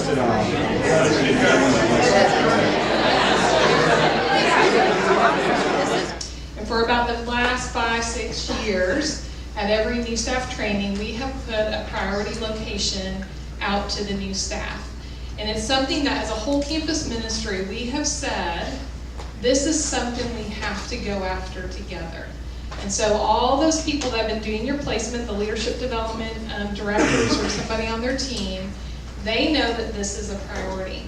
sit down. And for about the last 5-6 years, at every new staff training, we have put a priority location out to the new staff. And it's something that as a whole campus ministry, we have said, this is something we have to go after together. And so all those people that have been doing your placement, the leadership development directors or somebody on their team, they know that this is a priority.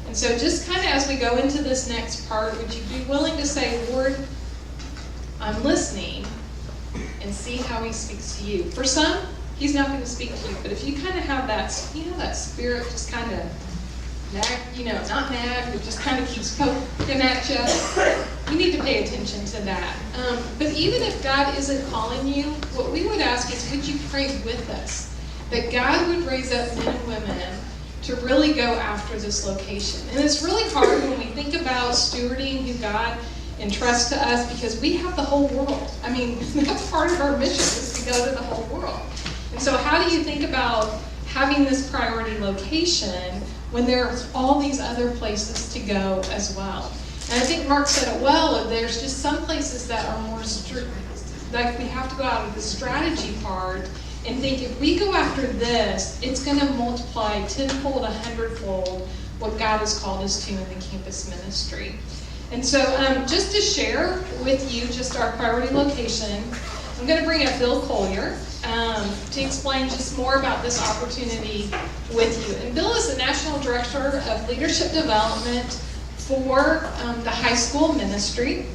And so just kind of as we go into this next part, would you be willing to say, Lord, I'm listening, and see how he speaks to you. For some, he's not going to speak to you, but if you kind of have that, that spirit just kind of nag, not nag, but just kind of keeps poking at you, you need to pay attention to that. But even if God isn't calling you, what we would ask is, would you pray with us? That God would raise up men and women to really go after this location. And it's really hard when we think about stewarding who God entrusts to us, because we have the whole world. I mean, that's part of our mission, is to go to the whole world. And so how do you think about having this priority location when there's all these other places to go as well? And I think Mark said it well, there's just some places that are more strict, like we have to go out of the strategy part and think, if we go after this, it's going to multiply tenfold, 100-fold what God has called us to in the campus ministry. And so just to share with you just our priority location, I'm going to bring up Bill Collier to explain just more about this opportunity with you. And Bill is the National Director of Leadership Development for the high school ministry.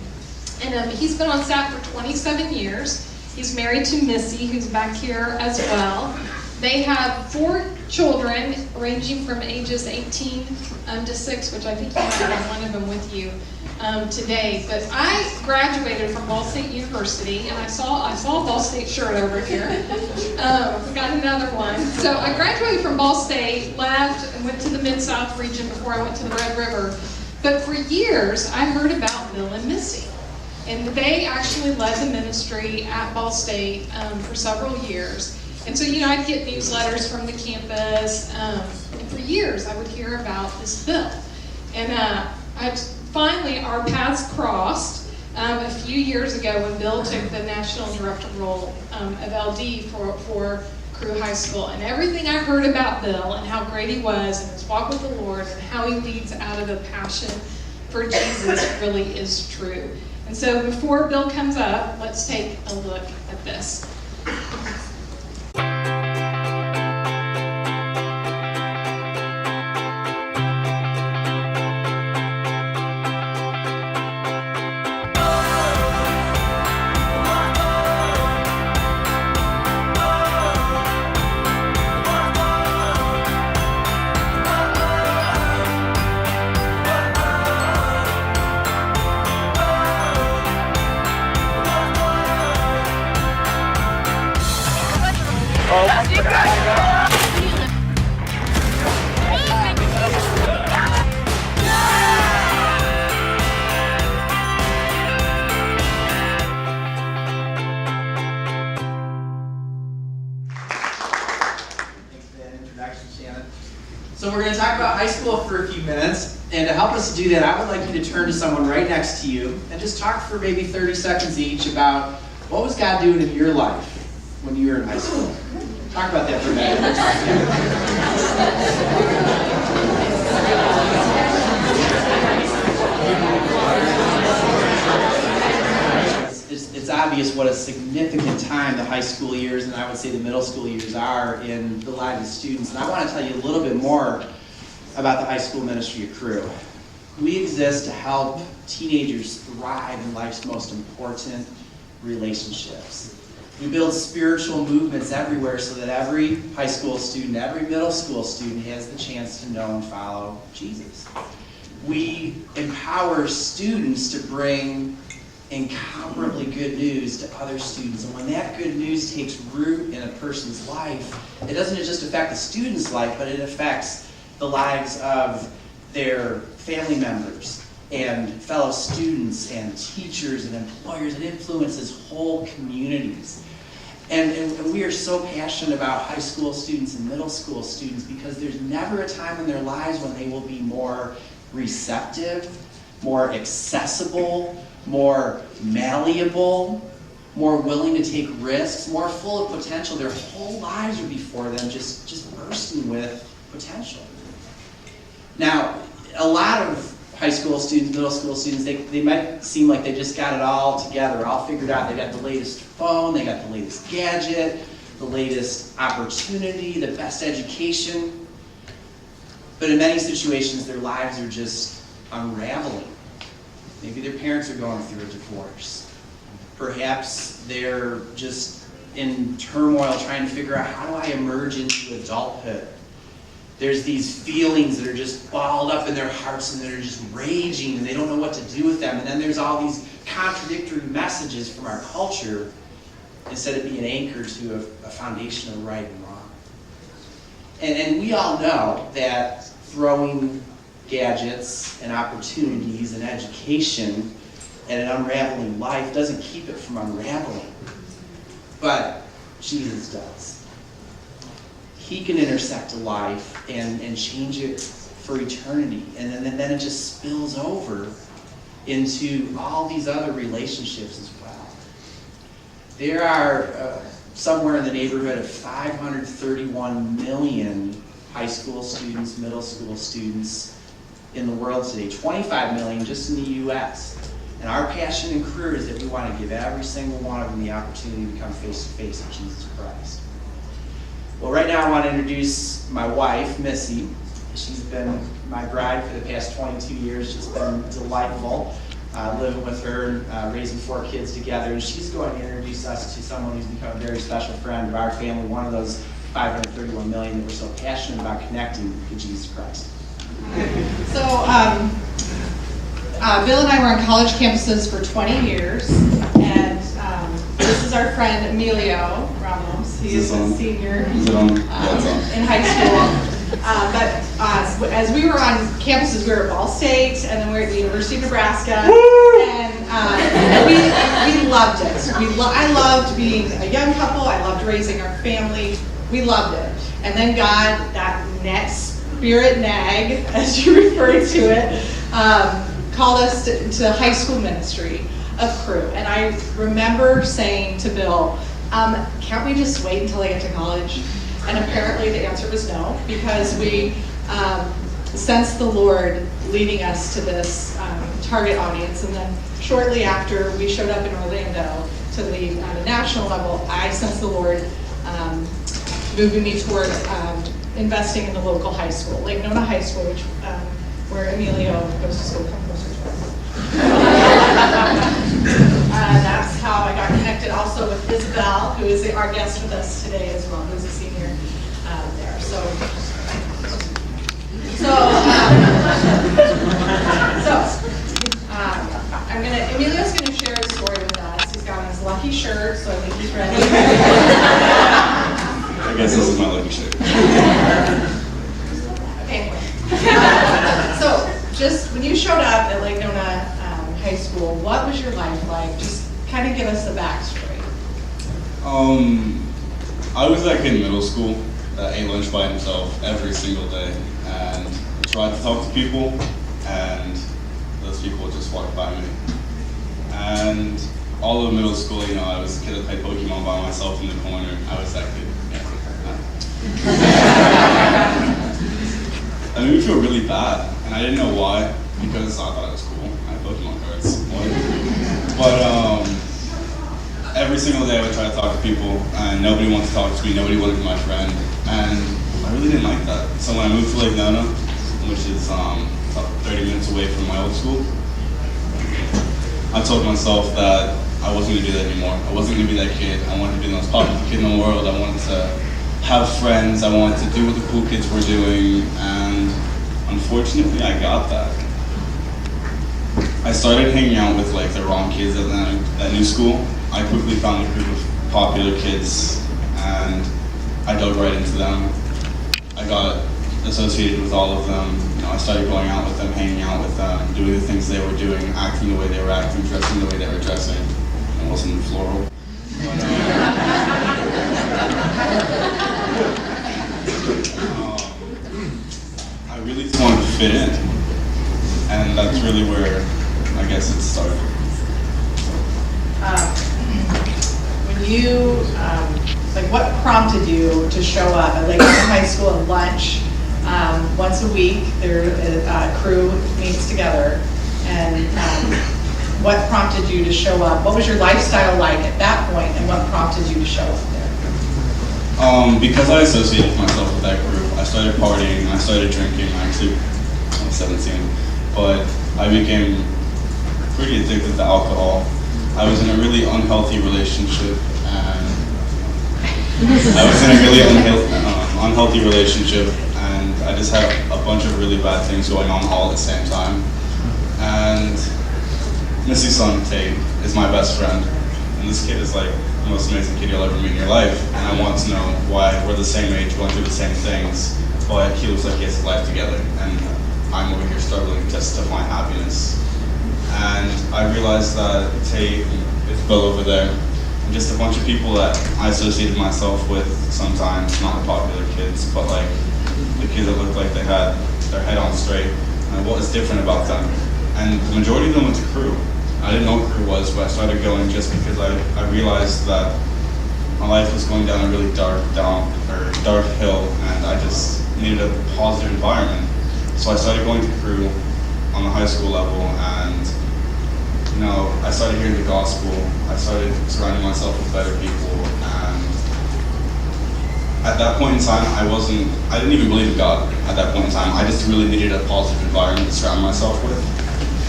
And he's been on staff for 27 years. He's married to Missy, who's back here as well. They have 4 children ranging from ages 18 to 6, which I think you might have one of them with you today. But I graduated from Ball State University, and I saw a Ball State shirt over here. Got another one. So I graduated from Ball State, left, and went to the Mid-South region before I went to the Red River. But for years, I heard about Bill and Missy. And they actually led the ministry at Ball State for several years. And so, I'd get newsletters from the campus, and for years I would hear about this Bill. And finally, our paths crossed a few years ago when Bill took the national director role of LD for Crew High School. And everything I heard about Bill and how great he was and his walk with the Lord and how he leads out of a passion for Jesus really is true. And so before Bill comes up, let's take a look at this. So we're going to talk about high school for a few minutes, and to help us do that, I would like you to turn to someone right next to you and just talk for maybe 30 seconds each about what was God doing in your life when you were in high school. Talk about that for a minute. We'll talk together. It's obvious what a significant time the high school years and I would say the middle school years are in the lives of students. And I want to tell you a little bit more about the high school ministry at Crew. We exist to help teenagers thrive in life's most important relationships. We build spiritual movements everywhere so that every high school student, every middle school student has the chance to know and follow Jesus. We empower students to bring incomparably good news to other students. And when that good news takes root in a person's life, it doesn't just affect the student's life, but it affects the lives of their family members and fellow students and teachers and employers. It influences whole communities. And we are so passionate about high school students and middle school students because there's never a time in their lives when they will be more receptive, more accessible, more malleable, more willing to take risks, more full of potential. Their whole lives are before them just bursting with potential. Now, a lot of high school students, middle school students, they might seem like they just got it all together, all figured out. They got the latest phone, they got the latest gadget, the latest opportunity, the best education. But in many situations, their lives are just unraveling. Maybe their parents are going through a divorce. Perhaps they're just in turmoil trying to figure out, how do I emerge into adulthood? There's these feelings that are just balled up in their hearts and that are just raging and they don't know what to do with them. And then there's all these contradictory messages from our culture instead of being anchored to a foundation of right and wrong. And we all know that throwing gadgets and opportunities and education and an unraveling life doesn't keep it from unraveling. But Jesus does. He can intersect a life and change it for eternity. And then it just spills over into all these other relationships as well. There are somewhere in the neighborhood of 531 million high school students, middle school students in the world today, 25 million just in the U.S. And our passion and career is that we want to give every single one of them the opportunity to come face to face with Jesus Christ. Well, right now I want to introduce my wife, Missy. She's been my bride for the past 22 years. It's been delightful living with her and raising 4 kids together. And she's going to introduce us to someone who's become a very special friend of our family, one of those 531 million that we're so passionate about connecting to Jesus Christ. So, Bill and I were on college campuses for 20 years, and this is our friend Emilio Ramos. He is a senior in high school. But as we were on campuses, we were at Ball State, and then we were at the University of Nebraska, and we loved it. I loved being a young couple. I loved raising our family. We loved it. And then God, that spirit nag, as you referred to it, called us to high school ministry of Crew. And I remember saying to Bill, can't we just wait until I get to college? And apparently the answer was no, because we sensed the Lord leading us to this target audience. And then shortly after we showed up in Orlando to the on a national level, I sensed the Lord moving me toward investing in the local high school, Lake Nona High School, which where Emilio goes to school. Come closer to us. That's how I got connected also with Isabel, who is our guest with us today as well, who's a senior there. Emilio's gonna share his story with us. He's got on his lucky shirt, so I think he's ready. I guess this is my lucky shirt. Okay. So, just when you showed up at Lake Nona High School, what was your life like? Just kind of give us the backstory. I was that kid in middle school that ate lunch by himself every single day and tried to talk to people, and those people just walked by me. And all of middle school, I was a kid that played Pokemon by myself in the corner. I was that kid. It made me feel really bad, and I didn't know why, because I thought it was cool. I had Pokemon cards. But every single day I would try to talk to people, and nobody wanted to talk to me, nobody wanted to be my friend, and I really didn't like that. So when I moved to Lake Nona, which is about 30 minutes away from my old school, I told myself that I wasn't going to do that anymore. I wasn't going to be that kid. I wanted to be the most popular kid in the world. I wanted to have friends. I wanted to do what the cool kids were doing, and unfortunately, I got that. I started hanging out with the wrong kids at that new school. I quickly found a group of popular kids, and I dug right into them. I got associated with all of them. I started going out with them, hanging out with them, doing the things they were doing, acting the way they were acting, dressing the way they were dressing. It wasn't floral. But, I really just wanted to fit in, and that's really where I guess it started. When you, like what prompted you to show up at Lakeland High School at lunch? Once a week, a crew meets together, and what prompted you to show up? What was your lifestyle like at that point, and what prompted you to show up there? Because I associated myself with that group, I started partying, I started drinking. Actually, I was 17, but I became pretty addicted to alcohol. I was in a really unhealthy relationship, and unhealthy relationship, and I just had a bunch of really bad things going on all at the same time. And Missy's son, Tate, is my best friend, and this kid is like the most amazing kid you'll ever meet in your life, and I want to know why we're the same age, going through the same things, but he looks like he has his life together, and I'm over here struggling just to find happiness. And I realized that Tate, Bill over there, and just a bunch of people that I associated myself with sometimes, not the popular kids, but like the kids that looked like they had their head on straight, and what was different about them. And the majority of them was a crew. I didn't know what crew was, but I started going just because I realized that my life was going down a really dark hill, and I just needed a positive environment. So I started going to crew on the high school level, and I started hearing the gospel. I started surrounding myself with better people, and at that point in time, I didn't even believe in God at that point in time. I just really needed a positive environment to surround myself with,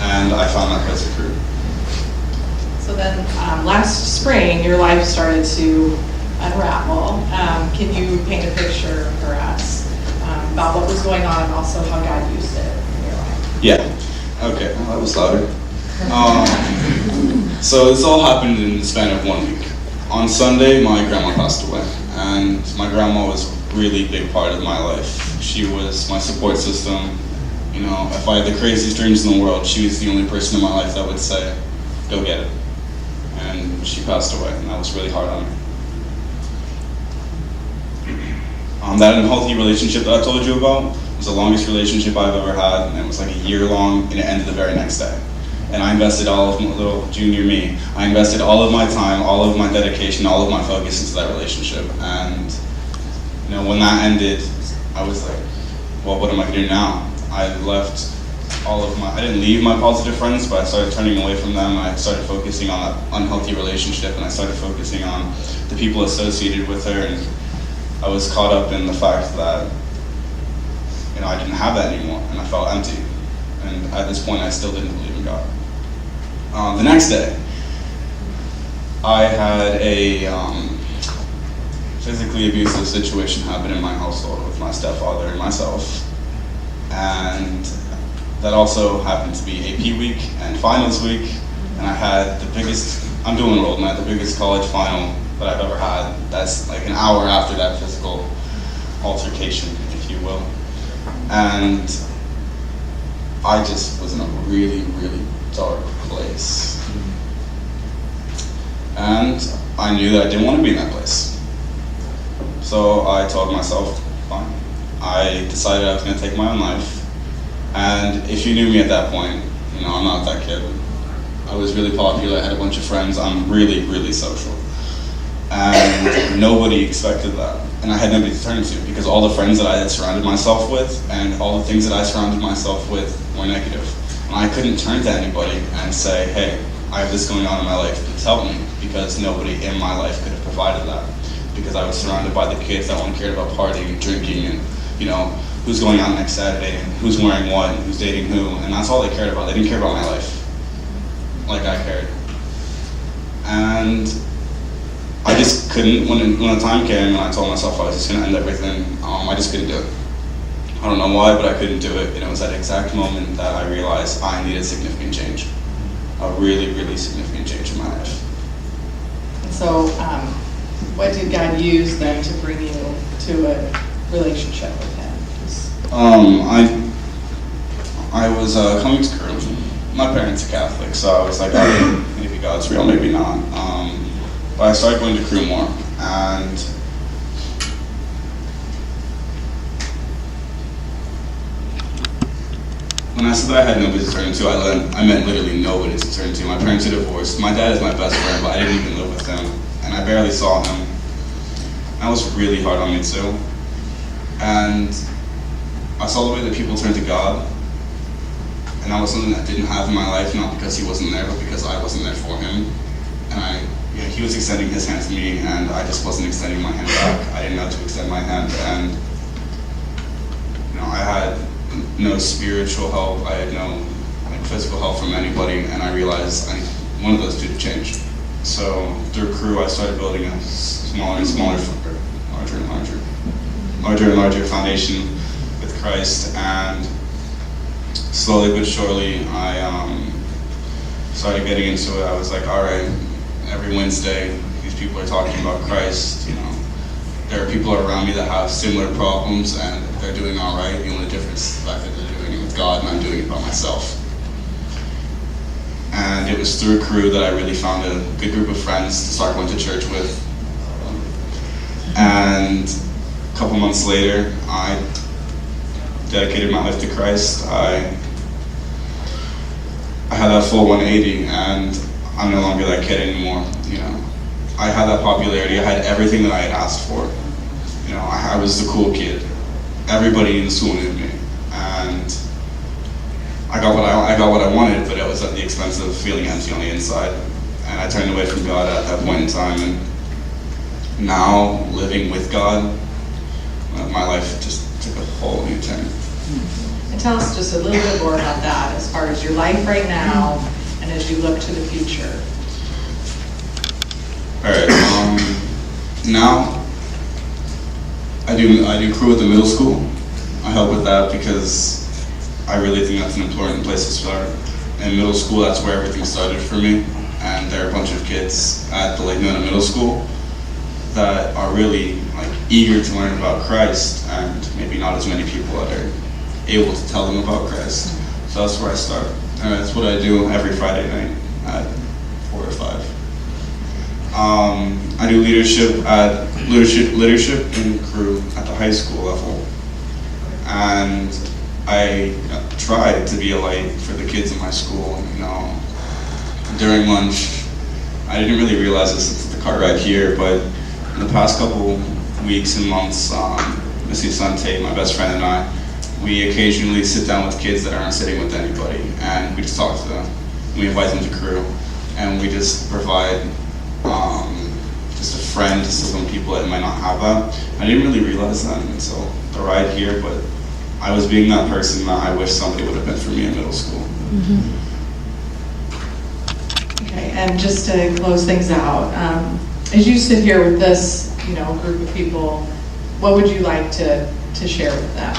and I found that place of crew. So then, last spring, your life started to unravel. Can you paint a picture for us about what was going on and also how God used it in your life? Yeah. Okay. Well, that was louder. So this all happened in the span of 1 week. On Sunday, my grandma passed away, and my grandma was a really big part of my life. She was my support system. If I had the craziest dreams in the world, she was the only person in my life that would say, "Go get it." And she passed away, and that was really hard on me. That unhealthy relationship that I told you about was the longest relationship I've ever had, and it was like a year long, and it ended the very next day. And I invested all of my little junior me. I invested all of my time, all of my dedication, all of my focus into that relationship. And when that ended, I was like, well, what am I gonna do now? I didn't leave my positive friends, but I started turning away from them. I started focusing on that unhealthy relationship, and I started focusing on the people associated with her. And I was caught up in the fact that, I didn't have that anymore, and I felt empty. And at this point, I still didn't believe in God. The next day, I had a physically abusive situation happen in my household with my stepfather and myself. And that also happened to be AP week and finals week, and I had I'm dual enrolled, and I had the biggest college final that I've ever had. That's like an hour after that physical altercation, if you will. And I just was in a really, really dark place. And I knew that I didn't want to be in that place. So I told myself, fine. I decided I was going to take my own life. And if you knew me at that point, I'm not that kid. I was really popular, I had a bunch of friends, I'm really, really social. And nobody expected that. And I had nobody to turn to, because all the friends that I had surrounded myself with and all the things that I surrounded myself with were negative. And I couldn't turn to anybody and say, hey, I have this going on in my life, please help me, because nobody in my life could have provided that. Because I was surrounded by the kids that only cared about partying and drinking and, who's going out next Saturday and who's wearing what and who's dating who, and that's all they cared about. They didn't care about my life like I cared. And I just couldn't, when the time came and I told myself I was just going to end everything, I just couldn't do it. I don't know why, but I couldn't do it. And it was that exact moment that I realized I needed significant change. A really, really significant change in my life. So, what did God use then to bring you to a relationship with Him? I was coming to crew. My parents are Catholic, so I was like, maybe God's real, maybe not. But I started going to crew more, And when I said that I had nobody to turn to, I meant literally nobody to turn to. My parents are divorced. My dad is my best friend, but I didn't even live with him. And I barely saw him. That was really hard on me too. And I saw the way that people turned to God. And that was something that I didn't have in my life, not because he wasn't there, but because I wasn't there for him. And he was extending his hand to me, and I just wasn't extending my hand back. I didn't know to extend my hand, and I had no spiritual help. I had no physical help from anybody, and I realized I one of those two to change. So through Crew, I started building a smaller and smaller, larger and larger foundation with Christ, and slowly but surely, I started getting into it. I was like, all right, every Wednesday, these people are talking about Christ. There are people around me that have similar problems, and they're doing all right. The only difference is the fact that they're doing it with God, and I'm doing it by myself. And it was through Crew that I really found a good group of friends to start going to church with. And a couple months later, I dedicated my life to Christ. I had that full 180, and I'm no longer that kid anymore. I had that popularity. I had everything that I had asked for. I was the cool kid. Everybody in the school knew me, and I got what I wanted, but it was at the expense of feeling empty on the inside. And I turned away from God at that point in time. And now, living with God, my life just took a whole new turn. And tell us just a little bit more about that, as far as your life right now, and as you look to the future. All right. Now, I do Crew at the middle school. I help with that because I really think that's an important place to start. In middle school, that's where everything started for me. And there are a bunch of kids at the Daytona Middle School that are really eager to learn about Christ, and maybe not as many people that are able to tell them about Christ. So that's where I start. And that's what I do every Friday night at 4 or 5. I do leadership in Crew at the high school level, and I try to be a light for the kids in my school. During lunch, I didn't really realize this at the Kar-Lai here, but in the past couple weeks and months, NST'16, my best friend, and I, we occasionally sit down with kids that aren't sitting with anybody, and we just talk to them. We invite them to Crew, and we just provide just a friend to some people that might not have that. I didn't really realize that until the ride here, but I was being that person that I wish somebody would have been for me in middle school. Mm-hmm. Okay, and just to close things out, as you sit here with this, group of people, what would you like to share with them?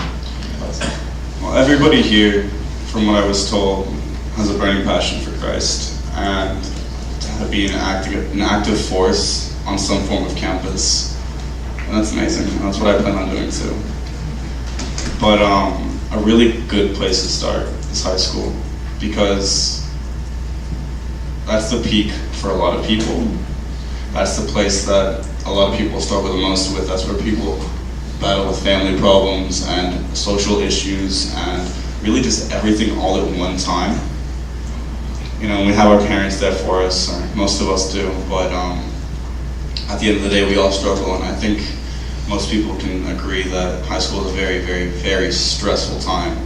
Well, everybody here, from what I was told, has a burning passion for Christ, and to be an active force on some form of campus. And that's amazing. That's what I plan on doing too. But a really good place to start is high school, because that's the peak for a lot of people. That's the place that a lot of people struggle the most with. That's where people battle with family problems and social issues and really just everything all at one time. We have our parents there for us, or most of us do, but at the end of the day, we all struggle, and I think most people can agree that high school is a very, very, very stressful time.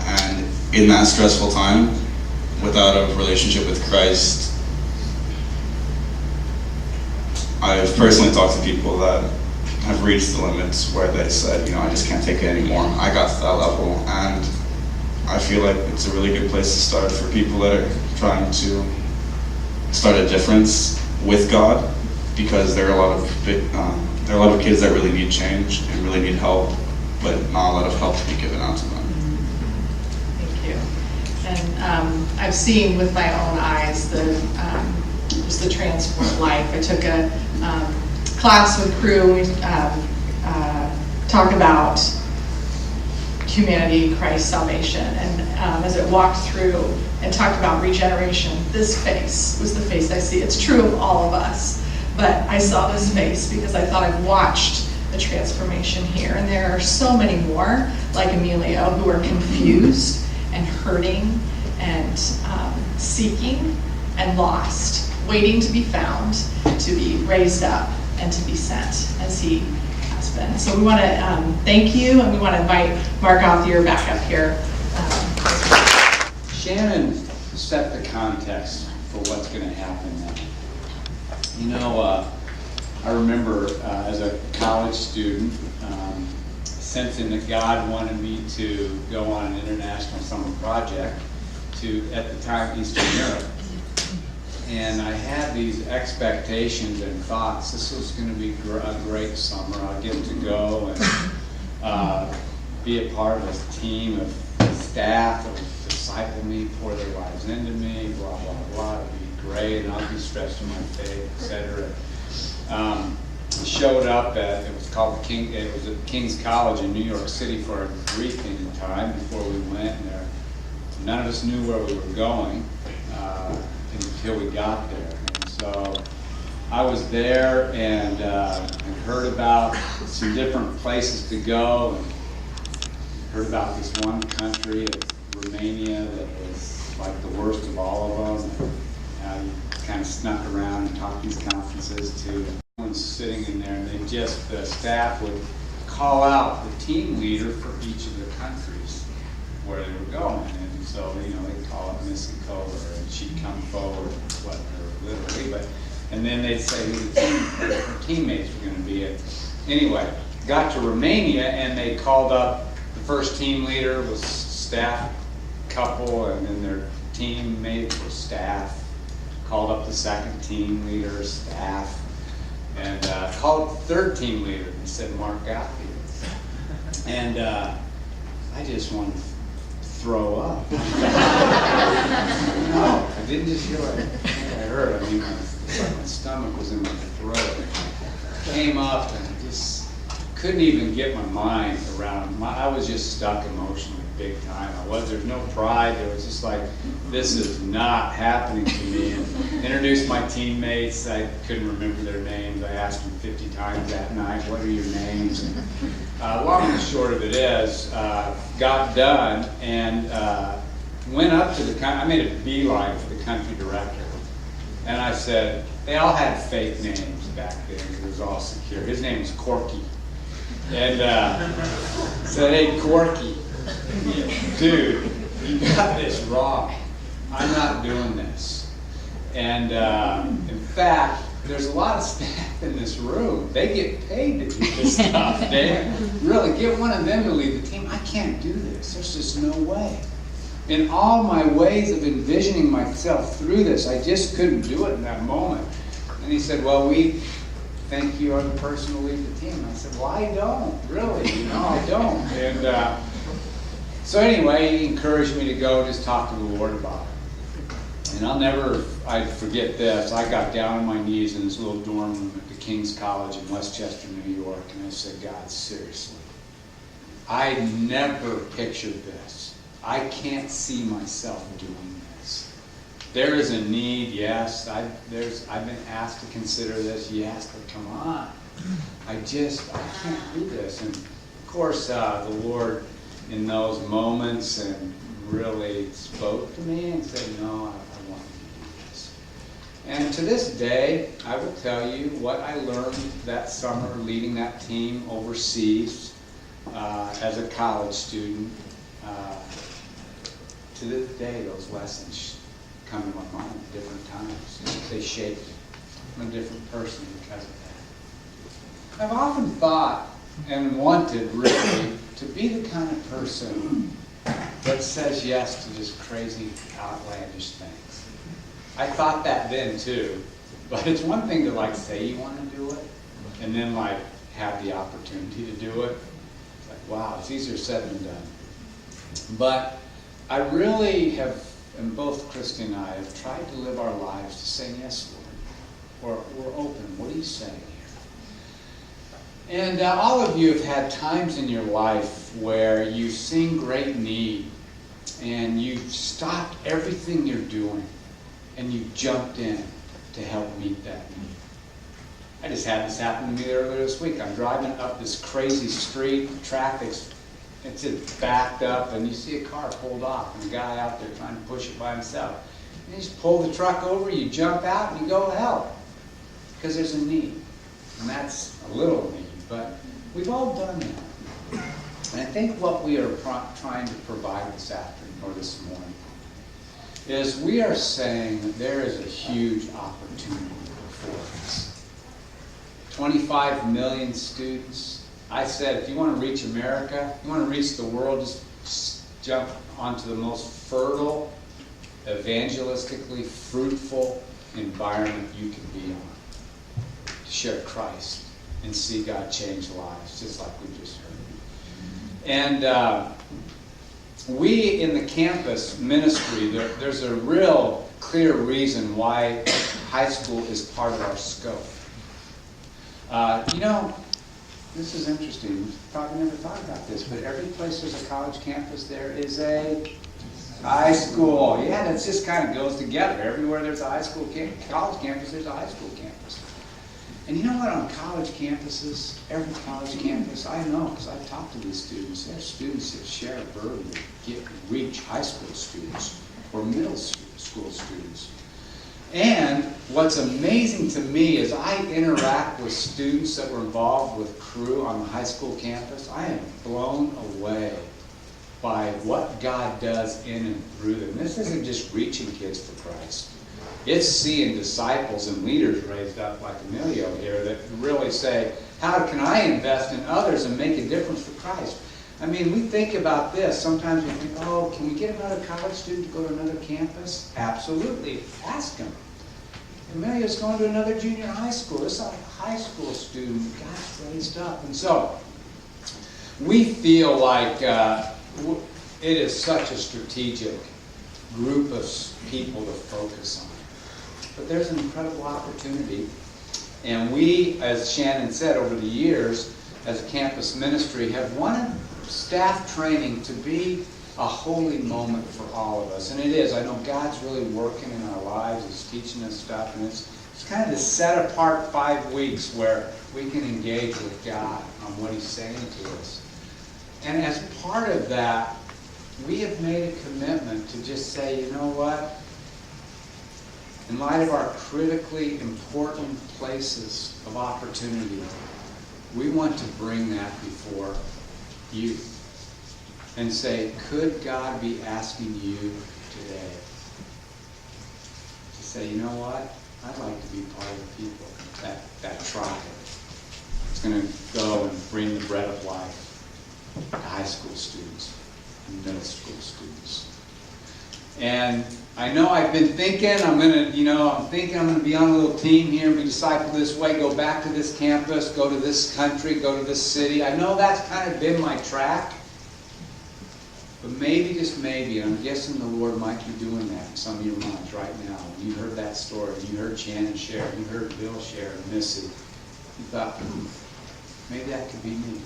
And in that stressful time, without a relationship with Christ, I've personally talked to people that have reached the limits where they said, I just can't take it anymore. I got to that level, and I feel like it's a really good place to start for people that are trying to start a difference with God, because there are a lot of kids that really need change and really need help, but not a lot of help to be given out to them. Thank you. And I've seen with my own eyes just the transformed life. I took a class with Crew. We talk about humanity, Christ, salvation, and as it walked through and talked about regeneration, this face was the face I see. It's true of all of us, But I saw this face because I thought I've watched the transformation here, and there are so many more like Emilio who are confused and hurting and seeking and lost, waiting to be found, to be raised up, and to be sent as he has been. So we want to thank you, and we want to invite Mark Othier back up here. Shannon set the context for what's going to happen now. You know, I remember as a college student sensing that God wanted me to go on an international summer project to, at the time, Eastern Europe. And I had these expectations and thoughts. This was going to be a great summer. I'd get to go and be a part of a team of staff that would disciple me, pour their lives into me, blah, blah, blah. It'd be great, and I'd be stretched in my faith, etc. Showed up at, it was called it was at King's College in New York City for a briefing time before we went there. None of us knew where we were going until we got there. And so I was there and heard about some different places to go, and heard about this one country, Romania, that was like the worst of all of them. You kind of snuck around and talked these conferences to everyone's sitting in there, and the staff would call out the team leader for each of the countries where they were going. And so, they'd call up Miss Nicola, and she'd come forward, literally, and then they'd say who her teammates were going to be. Anyway, got to Romania, and they called up the first team leader was staff couple, and then their teammates were staff. Called up the second team leader, staff, and called the third team leader and said, Mark Othier. And I just wanted to throw up. No, I didn't just hear what I heard. I mean, my stomach was in my throat. Came up and I just couldn't even get my mind around. I was just stuck emotionally big time. There's no pride. There was just like, this is not happening to me. And introduced my teammates. I couldn't remember their names. I asked them 50 times that night, what are your names? And long and short of it is, got done and went up to the I made a beeline for the country director. And I said, they all had fake names back then. It was all secure. His name was Corky. And said, hey, Corky, dude, you got this wrong. I'm not doing this. And in fact, there's a lot of staff in this room. They get paid to do this stuff. They really get one of them to lead the team. I can't do this. There's just no way. In all my ways of envisioning myself through this, I just couldn't do it in that moment. And he said, well, we think you are the person to lead the team. I said, well, I don't, really. I don't. And so anyway, he encouraged me to go just talk to the Lord about it. And I forget this. I got down on my knees in this little dorm room at the King's College in Westchester, New York, and I said, God, seriously, I never pictured this. I can't see myself doing this. There is a need, yes. I've been asked to consider this, yes, but come on. I can't do this. And of course, the Lord in those moments and really spoke to me and said, no, I want you to do this. And to this day, I will tell you what I learned that summer leading that team overseas as a college student. To this day, those lessons come to my mind at different times. They shaped me. I'm a different person because of that. I've often thought and wanted really to be the kind of person that says yes to just crazy, outlandish things. I thought that then too, but it's one thing to say you want to do it and then have the opportunity to do it. It's like, wow, it's easier said than done. But I really have, and both Christy and I have tried to live our lives to say, yes, Lord, or we're open. What are you saying here? And all of you have had times in your life where you've seen great need and you've stopped everything you're doing and you jumped in to help meet that need. I just had this happen to me earlier this week. I'm driving up this crazy street, traffic's it's just backed up, and you see a car pulled off, and a guy out there trying to push it by himself. And you just pull the truck over, you jump out, and you go help, because there's a need. And that's a little need, but we've all done that. And I think what we are trying to provide this afternoon, or this morning, is we are saying that there is a huge opportunity before us. 25 million students. I said, if you want to reach America, you want to reach the world, just jump onto the most fertile, evangelistically fruitful environment you can be on. To share Christ and see God change lives, just like we just heard. And we in the campus ministry, there's a real clear reason why high school is part of our scope. You know, this is interesting. We've probably never thought about this, but every place there's a college campus, there is a high school. Yeah, that just kind of goes together. Everywhere there's a high school college campus, there's a high school campus. And you know what, on college campuses, every college campus, I know, because I've talked to these students, there's students that share a burden that reach high school students or middle school students. And what's amazing to me is I interact with students that were involved with Cru on the high school campus. I am blown away by what God does in and through them. This isn't just reaching kids for Christ. It's seeing disciples and leaders raised up like Emilio here that really say, how can I invest in others and make a difference for Christ? I mean, we think about this. Sometimes we think, oh, can we get another college student to go to another campus? Absolutely. Ask him. Emilio's going to another junior high school. This is a high school student that God's raised up. And so, we feel like it is such a strategic group of people to focus on. But there's an incredible opportunity. And we, as Shannon said, over the years, as a campus ministry, have wanted staff training to be a holy moment for all of us. And it is. I know God's really working in our lives. He's teaching us stuff. And it's kind of this set apart 5 weeks where we can engage with God on what He's saying to us. And as part of that, we have made a commitment to just say, you know what? In light of our critically important places of opportunity, we want to bring that before you and say, could God be asking you today to say, you know what? I'd like to be part of the people, that tribe that's going to go and bring the bread of life to high school students and middle school students. And I know I've been thinking, I'm going to be on a little team here, be discipled this way, go back to this campus, go to this country, go to this city. I know that's kind of been my track. But maybe, just maybe, and I'm guessing the Lord might be doing that in some of your minds right now. When you heard that story, you heard Shannon share, you heard Bill share, and Missy, you thought, maybe that could be me.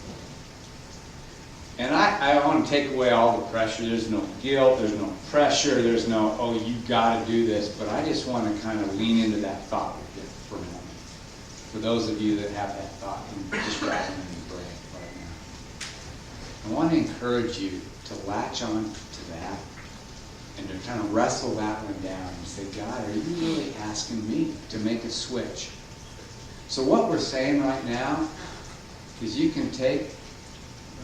And I want to take away all the pressure. There's no guilt, there's no pressure, there's no, oh, you got to do this. But I just want to kind of lean into that thought with you for a moment. For those of you that have that thought, and just wrap it in your brain right now. I want to encourage you to latch on to that and to kind of wrestle that one down and say, God, are you really asking me to make a switch? So what we're saying right now is you can take,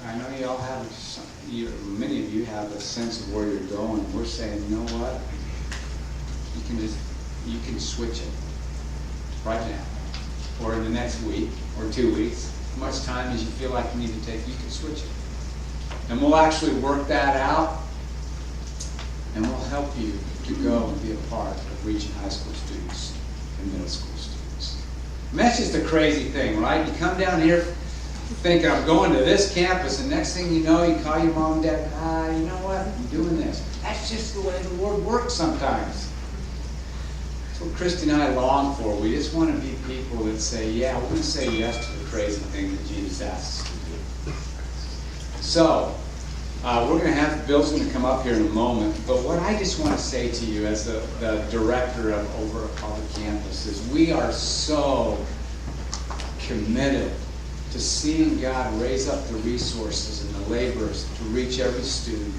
I know you all have, many of you have a sense of where you're going. We're saying, you know what? You can switch it right now, or in the next week, or 2 weeks. As much time as you feel like you need to take, you can switch it. And we'll actually work that out, and we'll help you to go and be a part of reaching high school students and middle school students. And that's just a crazy thing, right? You come down here thinking, I'm going to this campus, and next thing you know, you call your mom and dad, you know what, I'm doing this. That's just the way the Lord works sometimes. That's what Christy and I long for. We just want to be people that say, yeah, we're going to say yes to the crazy thing that Jesus asks us to do. So, we're going to have, Bill's going to come up here in a moment, but what I just want to say to you as the director of over at Public Campus is we are so committed to seeing God raise up the resources and the laborers to reach every student,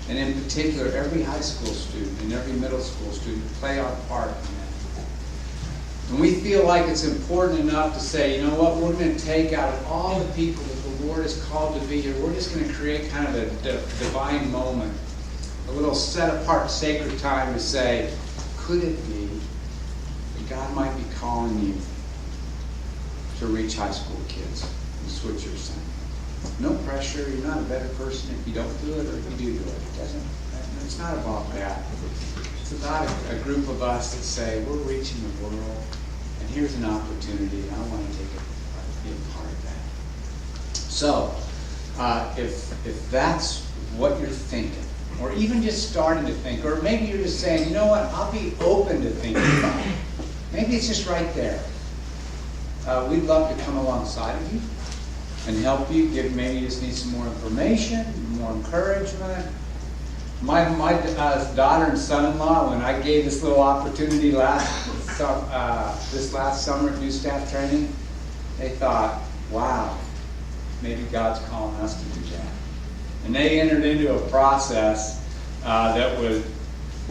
and in particular every high school student and every middle school student, to play our part in that. And we feel like it's important enough to say, you know what, we're going to take out of all the people that the Lord has called to be here, we're just going to create kind of a divine moment, a little set-apart sacred time to say, could it be that God might be calling you to reach high school kids? That's what you're saying. No pressure. You're not a better person if you don't do it, or if you do it. It's not about that. It's about a group of us that say, we're reaching the world, and here's an opportunity, and I want to be a part of that. So, if that's what you're thinking, or even just starting to think, or maybe you're just saying, you know what, I'll be open to thinking about it. Maybe it's just right there. We'd love to come alongside of you and help you. Maybe you just need some more information, more encouragement. My daughter and son-in-law, when I gave this little opportunity this last summer at new staff training, they thought, wow, maybe God's calling us to do that. And they entered into a process that was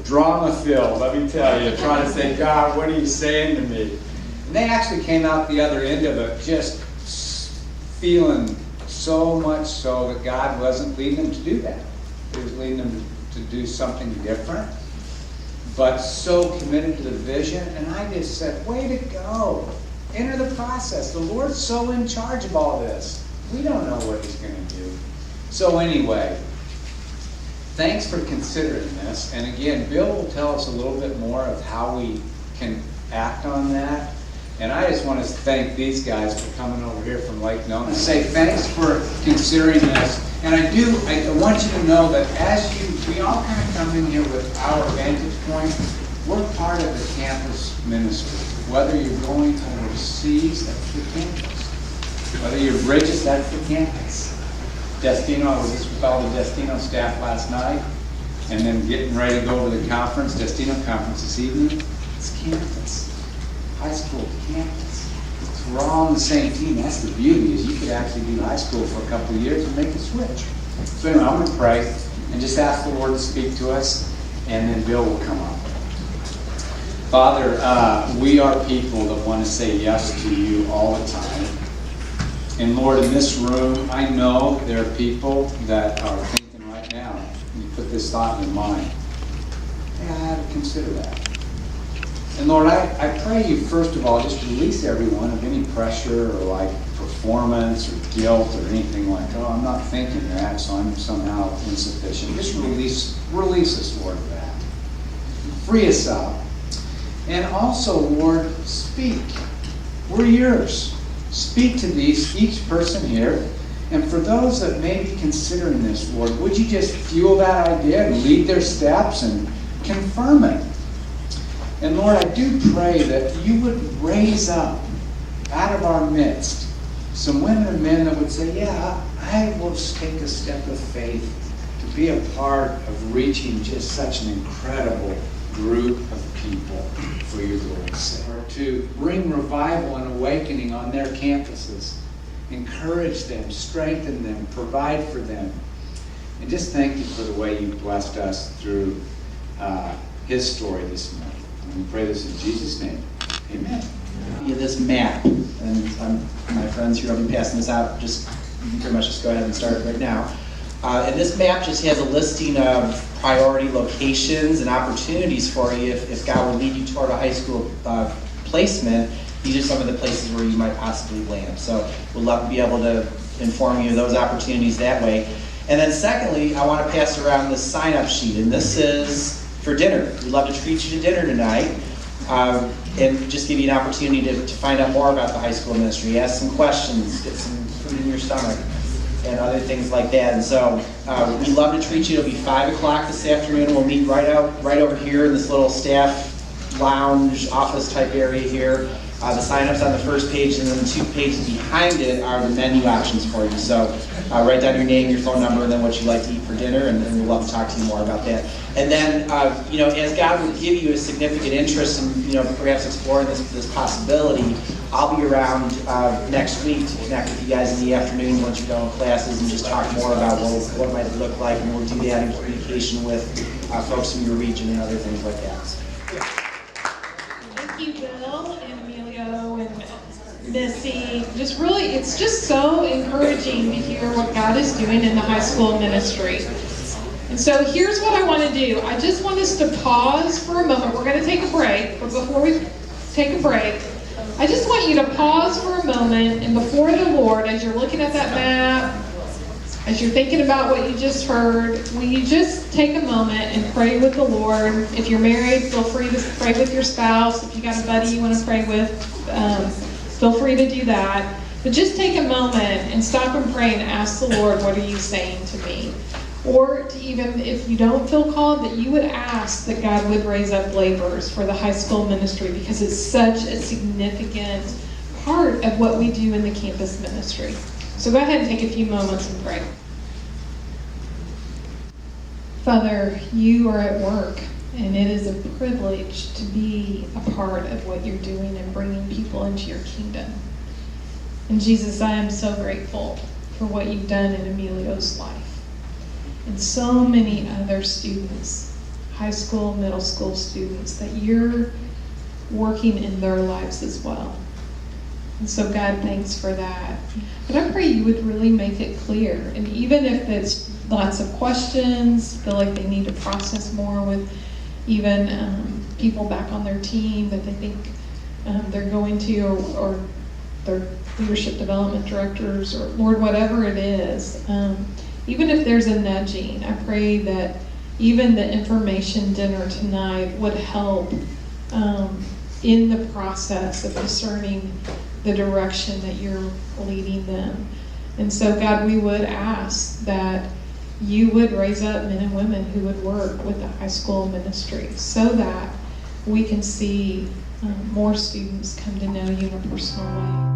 drama-filled, let me tell you, trying to say, God, what are you saying to me? And they actually came out the other end of it just feeling so much so that God wasn't leading them to do that. He was leading them to do something different, but so committed to the vision. And I just said, way to go. Enter the process. The Lord's so in charge of all this. We don't know what He's going to do. So anyway, thanks for considering this. And again, Bill will tell us a little bit more of how we can act on that. And I just want to thank these guys for coming over here from Lake Nona. Say thanks for considering this. And I want you to know that we all kind of come in here with our vantage point. We're part of the campus ministry. Whether you're going overseas, that's the campus. Whether you're Bridges, that's the campus. Destino, I was just with all the Destino staff last night, and then getting ready to go over the conference, Destino conference this evening. It's campus. High school campus. So we're all on the same team. That's the beauty, is you could actually do high school for a couple of years and make a switch. So anyway, I'm going to pray and just ask the Lord to speak to us, and then Bill will come up. Father, we are people that want to say yes to you all the time. And Lord, in this room, I know there are people that are thinking right now, you put this thought in their mind, hey, I had to consider that. And Lord, I pray you, first of all, just release everyone of any pressure or like performance or guilt or anything like, oh, I'm not thinking that, so I'm somehow insufficient. Just release us, Lord, of that. Free us up. And also, Lord, speak. We're yours. Speak to each person here. And for those that may be considering this, Lord, would you just fuel that idea and lead their steps and confirm it? And Lord, I do pray that you would raise up out of our midst some women and men that would say, yeah, I will take a step of faith to be a part of reaching just such an incredible group of people for your glory's sake. Or to bring revival and awakening on their campuses. Encourage them, strengthen them, provide for them. And just thank you for the way you blessed us through his story this morning. And we pray this in Jesus' name. Amen. This map, and my friends here, I'll be passing this out. Just you can pretty much just go ahead and start right now. And this map just has a listing of priority locations and opportunities for you if God would lead you toward a high school placement. These are some of the places where you might possibly land. So we'd love to be able to inform you of those opportunities that way. And then secondly, I want to pass around this sign-up sheet, and this is for dinner. We'd love to treat you to dinner tonight and just give you an opportunity to find out more about the high school ministry, ask some questions, get some food in your stomach, and other things like that. And so we'd love to treat you. It'll be 5 o'clock this afternoon. We'll meet right over here in this little staff lounge office type area here. The sign-up's on the first page, and then the 2 pages behind it are the menu options for you. So Write down your name, your phone number, and then what you'd like to eat for dinner, and then we'd love to talk to you more about that. And then, as God would give you a significant interest in, perhaps exploring this possibility, I'll be around next week to connect with you guys in the afternoon once you're done with classes and just talk more about what it might look like, and we'll do that in communication with folks in your region and other things like that. Thank you, Bill and Emilio and Missy. It's just so encouraging to hear what God is doing in the high school ministry. And so here's what I want to do. I just want us to pause for a moment. We're going to take a break, but before we take a break, I just want you to pause for a moment and before the Lord, as you're looking at that map, as you're thinking about what you just heard, will you just take a moment and pray with the Lord? If you're married, feel free to pray with your spouse. If you got a buddy you want to pray with, feel free to do that. But just take a moment and stop and pray and ask the Lord, what are you saying to me? Or to even if you don't feel called, that you would ask that God would raise up laborers for the high school ministry, because it's such a significant part of what we do in the campus ministry. So go ahead and take a few moments and pray. Father, you are at work, and it is a privilege to be a part of what you're doing and bringing people into your kingdom. And Jesus, I am so grateful for what you've done in Emilio's life. And so many other students, high school, middle school students, that you're working in their lives as well. And so God, thanks for that. But I pray you would really make it clear. And even if it's lots of questions, feel like they need to process more with even people back on their team that they think they're going to, or their leadership development directors, or Lord, whatever it is, even if there's a nudging, I pray that even the information dinner tonight would help in the process of discerning the direction that you're leading them. And so, God, we would ask that you would raise up men and women who would work with the high school ministry so that we can see more students come to know you in a personal way.